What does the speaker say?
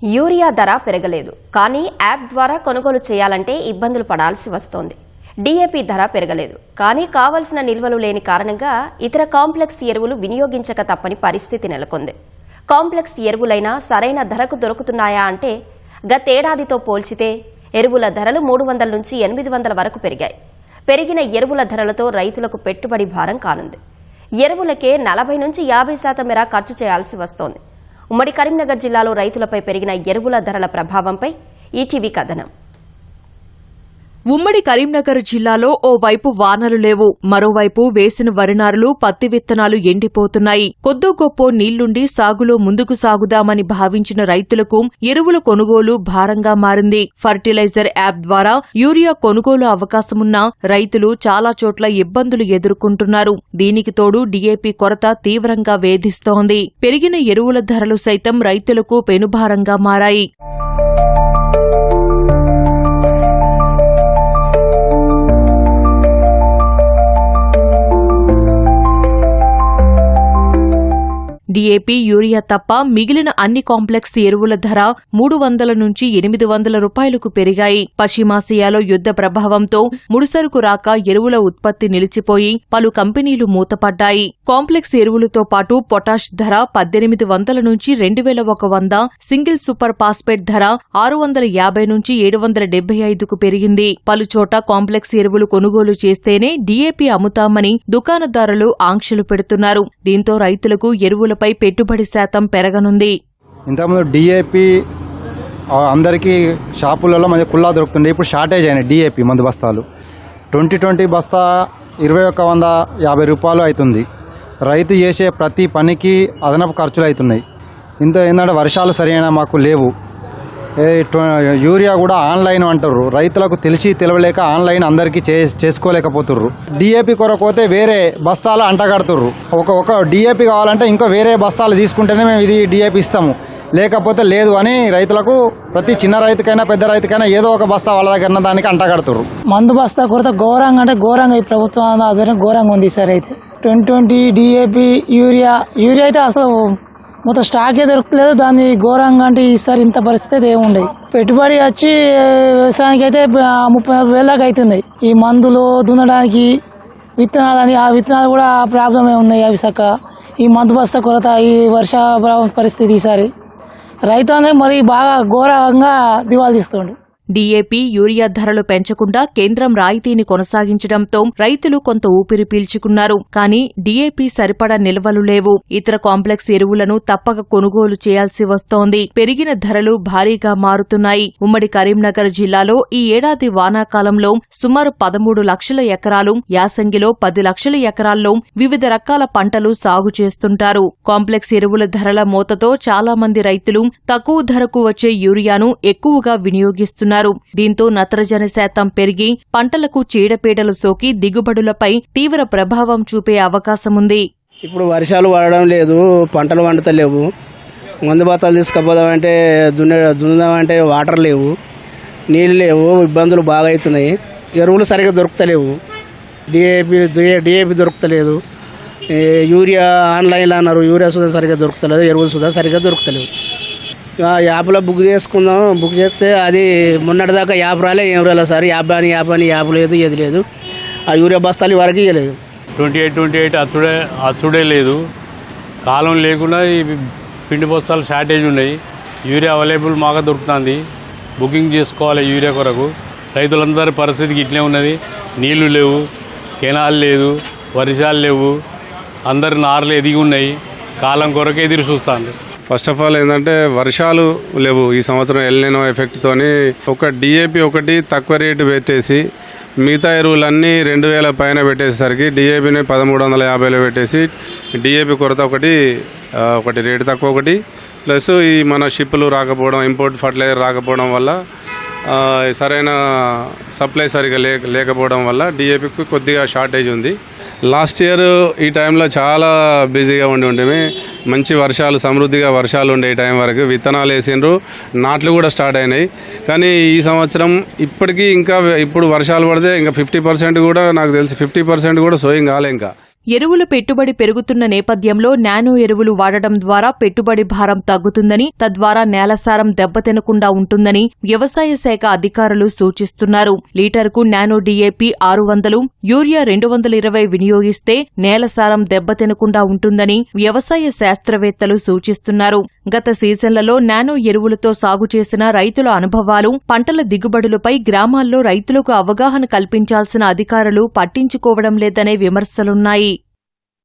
Urea ధర పెరగలేదు, కానీ యాప్ ద్వారా కొనుగోలు చేయాలంటే ఇబ్బందులు పడాల్సి వస్తోంది. డీఏపీ ధర పెరగలేదు, కానీ కావలసిన నిల్వలు లేని కారణంగా ఇతర కాంప్లెక్స్ ఎరువులు వినియోగించక తప్పని పరిస్థితి నెలకొంది. కాంప్లెక్స్ ఎరువులైనా సరైన ధరకు దొరుకుతున్నాయా అంటే గతేడాదితో పోల్చితే ఎరువుల ధరలు 300 నుంచి 800 వరకు పెరిగాయి. పెరిగిన ఎరువుల ధరలతో రైతులకు పెట్టుబడి భారం కానుంది. ఎరువులకే 40 నుంచి 50% మేర ఖర్చు చేయాల్సి వస్తోంది. ఉమ్మడి కరీంనగర్ జిల్లాలో రైతులపై పెరిగిన ఎరువుల ధరల ప్రభావంపై ఈటీవీ కథనం. ఉమ్మడి కరీంనగర్ జిల్లాలో ఓవైపు వానలు లేవు, మరోవైపు వేసిన వరినారులు, పత్తి విత్తనాలు ఎండిపోతున్నాయి. కొద్దో గొప్పో నీళ్లుండి సాగులో ముందుకు సాగుదామని భావించిన రైతులకు ఎరువుల కొనుగోలు భారంగా మారింది. ఫర్టిలైజర్ యాప్ ద్వారా యూరియా కొనుగోలు అవకాశమున్నా రైతులు చాలా చోట్ల ఇబ్బందులు ఎదుర్కొంటున్నారు. దీనికి తోడు డీఏపీ కొరత తీవ్రంగా వేధిస్తోంది. పెరిగిన ఎరువుల ధరలు సైతం రైతులకు పెనుభారంగా మారాయి. డీఏపీ, యూరియా తప్ప మిగిలిన అన్ని కాంప్లెక్స్ ఎరువుల ధర 300 నుంచి 800 రూపాయలకు పెరిగాయి. పశ్చిమాసియాలో యుద్ధ ప్రభావంతో ముడిసరుకు రాక ఎరువుల ఉత్పత్తి నిలిచిపోయి పలు కంపెనీలు మూతపడ్డాయి. కాంప్లెక్స్ ఎరువులతో పాటు పొటాష్ ధర 1800 నుంచి 2100, సింగిల్ సూపర్ ఫాస్ఫేట్ ధర 650 నుంచి 775కు పెరిగింది. పలుచోట కాంప్లెక్స్ ఎరువులు కొనుగోలు చేస్తేనే డీఏపీ అమ్ముతామని దుకాణదారులు ఆంక్షలు పెడుతున్నారు. దీంతో రైతులకు ఎరువుల పెట్టుబడి శాతం పెరగనుంది. ఇంతకుముందు డీఏపీ అందరికీ షాపులలో మంచి కుల్లా దొరుకుతుండే, ఇప్పుడు షార్టేజ్ అయినాయి. డీఏపీ మందు బస్తాలు 2020 బస్తా 2150 రూపాయలు అవుతుంది. రైతు చేసే ప్రతి పనికి అదనపు ఖర్చులు అవుతున్నాయి. ఇంత ఏంటంటే వర్షాలు సరైన మాకు లేవు. యూరియా కూడా ఆన్లైన్ అంటారు. రైతులకు తెలిసి తెలవలేక ఆన్లైన్ అందరికీ చేసుకోలేకపోతుర్రు. డీఏపీ కొరకు పోతే వేరే బస్తాలు అంటగడుతుర్రు. ఒక డీఏపీ కావాలంటే ఇంకా వేరే బస్తాలు తీసుకుంటేనే మేము ఇది డీఏపీ ఇస్తాము, లేకపోతే లేదు అని రైతులకు ప్రతి చిన్న రైతుకైనా పెద్ద రైతుకైనా ఏదో ఒక బస్తా వాళ్ళ దగ్గర దానికి అంటగడుతుర్రు. మందు బస్తా కొరత ఘోరంగా అంటే ఘోరంగా ఈ ప్రభుత్వం ఆధారం ఘోరంగా ఉంది సార్. అయితే 2020 డీఏపీ యూరియా అయితే అసలు మొత్తం స్టాకే దొరకలేదు. దాన్ని ఘోరంగా అంటే ఈసారి ఇంత పరిస్థితి ఏముండదు. పెట్టుబడి వచ్చి వ్యవసాయానికి అయితే 30,000 దాకా అవుతుంది. ఈ మందులు దున్నడానికి విత్తనాలని, ఆ విత్తనాలు కూడా ప్రాబ్లమే ఉన్నాయి. అవి సక్క ఈ మందు బస్తా కొరత, ఈ వర్ష పరిస్థితి ఈసారి రైతు అనేది మరి బాగా ఘోరంగా దివాళా తీస్తుండు. డీఏపీ, యూరియా ధరలు పెంచకుండా కేంద్రం రాయితీని కొనసాగించడంతో రైతులు కొంత ఊపిరి పీల్చుకున్నారు. కానీ డీఏపీ సరిపడా నిల్వలు లేవు. ఇతర కాంప్లెక్స్ ఎరువులను తప్పక కొనుగోలు చేయాల్సి వస్తోంది. పెరిగిన ధరలు భారీగా మారుతున్నాయి. ఉమ్మడి కరీంనగర్ జిల్లాలో ఈ ఏడాది వానాకాలంలో సుమారు 13 లక్షల ఎకరాలు, యాసంగిలో 10 లక్షల ఎకరాల్లో వివిధ రకాల పంటలు సాగు చేస్తుంటారు. కాంప్లెక్స్ ఎరువుల ధరల మోతతో చాలా మంది రైతులు తక్కువ ధరకు వచ్చే యూరియాను ఎక్కువగా వినియోగిస్తున్నారు. దీంతో నత్రజని శాతం పెరిగి పంటలకు చీడపీడలు సోకి దిగుబడులపై తీవ్ర ప్రభావం చూపే అవకాశముంది. ఇప్పుడు వర్షాలు పడడం లేదు, పంటలు వండుతలేవు. మందు బత్తాలు తీసుకుపోదామంటే దున్నుదామంటే వాటర్ లేవు, నీళ్ళు లేవు, ఇబ్బందులు బాగా అవుతున్నాయి. ఎరువులు సరిగ్గా దొరుకుతలేవు. డిఏపి దొరుకుతలేదు. యూరియా ఆన్లైన్లో అన్నారు, యూరియా సుధా సరిగ్గా దొరుకుతలేదు, ఎరువులు సుధా సరిగ్గా దొరుకుతలేవు. యాప్లో బుక్ చేస్తే అది మొన్నటిదాకా యాప్ రాలే, ఏం రాలే సార్. యాప్ లేదు, ఏది లేదు. ఆ యూరియా బస్తాలు వరకు ఇవ్వలేదు. 28 అచ్చుడే లేదు. కాలం లేకుండా ఈ పిండి బస్తాలు షార్టేజ్ ఉన్నాయి. యూరియా అవైలబుల్ మాగా దొరుకుతుంది. బుకింగ్ చేసుకోవాలి యూరియా కొరకు. రైతులందరి పరిస్థితికి ఇట్లే ఉన్నది. నీళ్లు లేవు, కెనాల్ లేదు, వర్షాలు లేవు, అందరి నార్లు ఎదిగి ఉన్నాయి. కాలం కొరకే ఎదురు చూస్తుంది. ఫస్ట్ ఆఫ్ ఆల్ ఏంటంటే వర్షాలు లేవు. ఈ సంవత్సరం ఎల్నినో ఎఫెక్ట్తోని ఒక డీఏపీ ఒకటి తక్కువ రేటు పెట్టేసి మిగతా ఎరువులన్నీ 2000 పైన పెట్టేసరికి డీఏపీని 1350లో పెట్టేసి డీఏపీ కొరత ఒకటి రేటు తక్కువ, ఒకటి ప్లస్ ఈ మన షిప్పులు రాకపోవడం, ఇంపోర్ట్ ఫర్టిలైజర్ రాకపోవడం వల్ల సరైన సప్లై సరిగా లేకపోవడం వల్ల డీఏపీకి కొద్దిగా షార్టేజ్ ఉంది. లాస్ట్ ఇయర్ ఈ టైంలో చాలా బిజీగా ఉండేవి. మంచి వర్షాలు, సమృద్ధిగా వర్షాలు ఉండే ఈ టైం వరకు విత్తనాలు వేసిండ్రు, నాట్లు కూడా స్టార్ట్ అయినాయి. కానీ ఈ సంవత్సరం ఇప్పటికీ ఇప్పుడు వర్షాలు పడితే ఇంకా 50% కూడా, నాకు తెలిసి 50% కూడా సోయింగ్ కాలే ఇంకా. ఎరువుల పెట్టుబడి పెరుగుతున్న నేపథ్యంలో నానో ఎరువులు వాడడం ద్వారా పెట్టుబడి భారం తగ్గుతుందని, తద్వారా నేలసారం దెబ్బతినకుండా ఉంటుందని వ్యవసాయ శాఖ అధికారులు సూచిస్తున్నారు. లీటరుకు నానో డీఏపీ 600, యూరియా 220 వినియోగిస్తే నేలసారం దెబ్బతినకుండా ఉంటుందని వ్యవసాయ శాస్త్రవేత్తలు సూచిస్తున్నారు. గత సీజన్లలో నానో ఎరువులతో సాగు చేసిన రైతుల అనుభవాలు, పంటల దిగుబడులపై గ్రామాల్లో రైతులకు అవగాహన కల్పించాల్సిన అధికారులు పట్టించుకోవడం లేదనే విమర్శలున్నాయి.